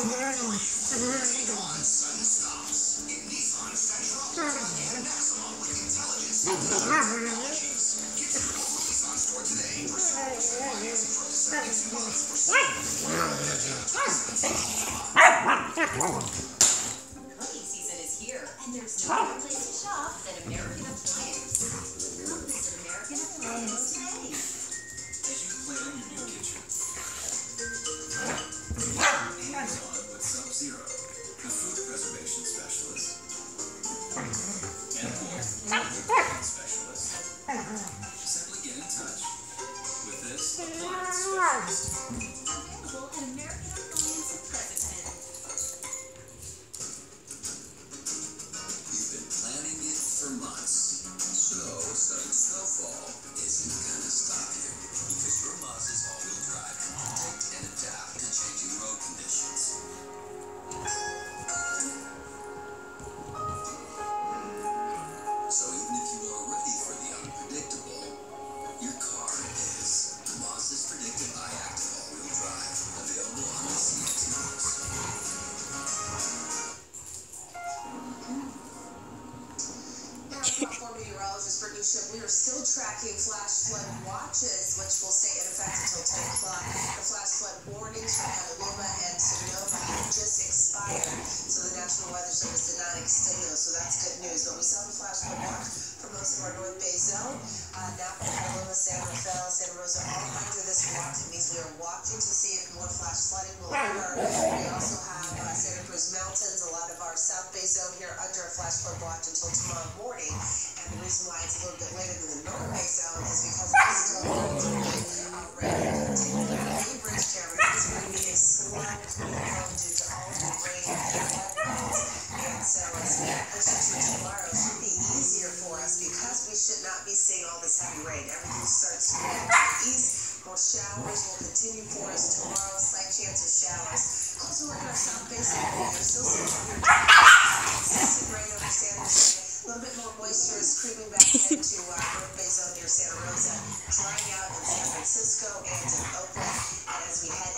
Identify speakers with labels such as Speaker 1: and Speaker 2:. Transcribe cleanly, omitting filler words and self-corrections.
Speaker 1: Dawn sudden stops in Nissan Sentra and Maxima with intelligence and technologies. Get your local Nissan store today for financing up to 72 months for
Speaker 2: Cooking season is here, and there's no better place to shop than American Appliance. Come visit American Appliance today.
Speaker 1: As you plan your new kitchen, hands-on with Sub-Zero, the food preservation specialist, and more, the specialist. Simply get in touch with this appliance specialist.
Speaker 2: Available at American Appliance in Pleasanton.
Speaker 1: You've been planning it for months, so sudden snowfall isn't gonna stop you, because your Mazda's all-wheel drive can predict and adapt to changing road conditions. So even if you are ready for the unpredictable, your car is. Mazda's Predictive iActive all-wheel drive, available on the CX-Modes.
Speaker 3: Former meteorologist Brittany Ship, we are still tracking flash flood watches, which will stay in effect until 10 o'clock. The flash flood warnings from Petaluma and Sonoma have just expired, so the National Weather Service did not extend those, so that's good news. But we still have a flash flood watch for most of our North Bay zone. Napa, Petaluma, San Rafael, Santa Rosa, all under this watch. It means we are watching to see if more flash flooding will occur. We also have Santa Cruz Mountains, a lot of our South Bay zone here under a flash flood watch until tomorrow morning. And the reason why it's a little bit later than the North Bay zone is because it's still going to be rain continuing on the Bridge Terrace. It's going to be a slow cool down due to all the rain and flood roads. And so as we push into tomorrow, it should be easier for us because we should not be seeing all this heavy rain. Everything starts to move to the east. More showers will continue for us tomorrow. Slight chance of showers. Also, we're in our South Bay zone. We're still seeing heavy consistent rain over San Jose. A little bit more moisture is creeping back into North Bay zone near Santa Rosa, drying out in San Francisco and in Oakland. And as we head